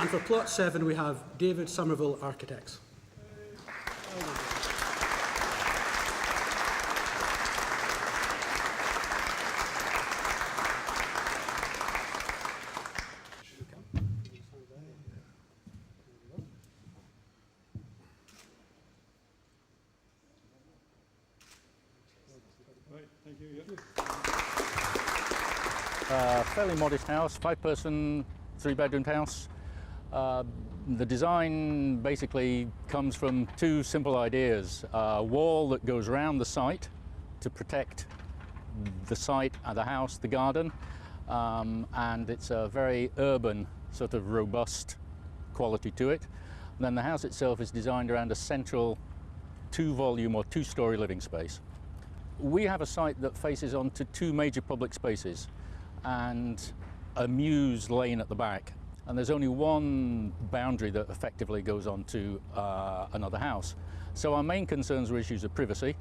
And for plot 7, we have David Somerville Architects. Right, thank you. Yeah. Fairly modest house, 5-person, 3-bedroomed house. The design basically comes from 2 simple ideas. A wall that goes around the site to protect the site, the house, the garden, and it's a very urban, sort of robust quality to it. And then the house itself is designed around a central 2-volume or 2-story living space. We have a site that faces onto 2 major public spaces and a mews lane at the back. And there's only one boundary that effectively goes on to another house. So our main concerns were issues of privacy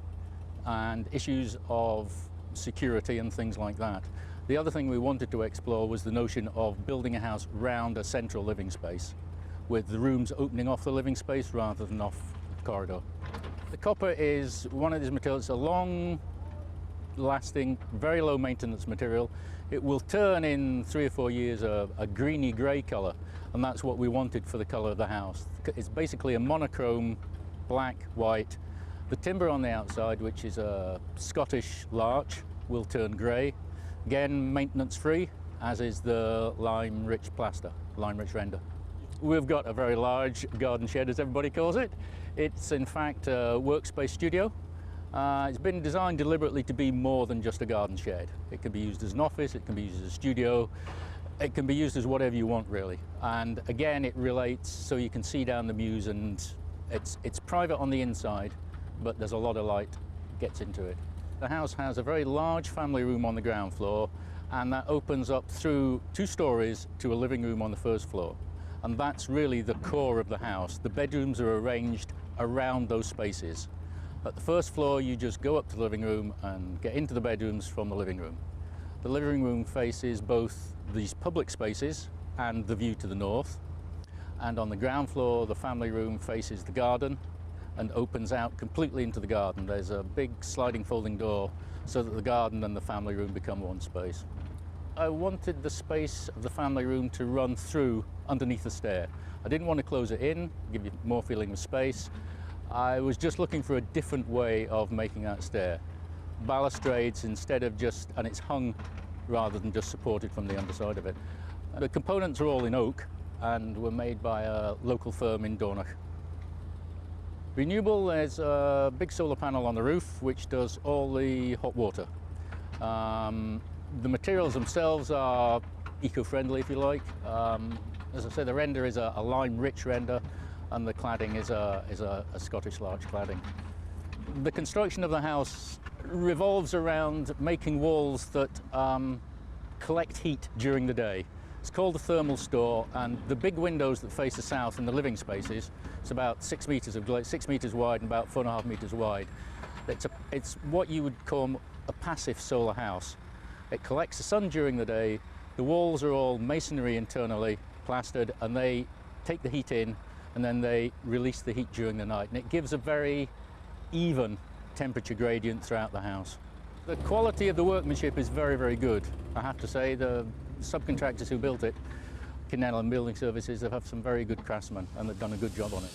and issues of security and things like that. The other thing we wanted to explore was the notion of building a house round a central living space, with the rooms opening off the living space rather than off the corridor. The copper is one of these materials, a long-lasting, very low-maintenance material. It will turn in 3 or 4 years a greeny grey colour, and that's what we wanted for the colour of the house. It's basically a monochrome, black, white. The timber on the outside, which is a Scottish larch, will turn grey. Again, maintenance-free, as is the lime-rich plaster, lime-rich render. We've got a very large garden shed, as everybody calls it. It's in fact a workspace studio. It's been designed deliberately to be more than just a garden shed. It can be used as an office, it can be used as a studio, it can be used as whatever you want really. And again, it relates so you can see down the mews, and it's private on the inside, but there's a lot of light gets into it. The house has a very large family room on the ground floor, and that opens up through 2 stories to a living room on the 1st floor. And that's really the core of the house. The bedrooms are arranged around those spaces. At the 1st floor, you just go up to the living room and get into the bedrooms from the living room. The living room faces both these public spaces and the view to the north. And on the ground floor, the family room faces the garden and opens out completely into the garden. There's a big sliding folding door so that the garden and the family room become one space. I wanted the space of the family room to run through underneath the stair. I didn't want to close it in, give you more feeling of space. I was just looking for a different way of making that stair. Balustrades instead of just, and it's hung rather than just supported from the underside of it. The components are all in oak and were made by a local firm in Dornoch. Renewable, there's a big solar panel on the roof which does all the hot water. The materials themselves are eco-friendly, if you like. As I say, the render is a lime-rich render, and the cladding is a Scottish larch cladding. The construction of the house revolves around making walls that collect heat during the day. It's called a thermal store, and the big windows that face the south in the living spaces, it's about 6 meters wide and about 4.5 meters wide. It's what you would call a passive solar house. It collects the sun during the day. The walls are all masonry internally, plastered, and they take the heat in, and then they release the heat during the night. And it gives a very even temperature gradient throughout the house. The quality of the workmanship is very, very good. I have to say, the subcontractors who built it, Kinnell and Building Services, they have some very good craftsmen, and they've done a good job on it.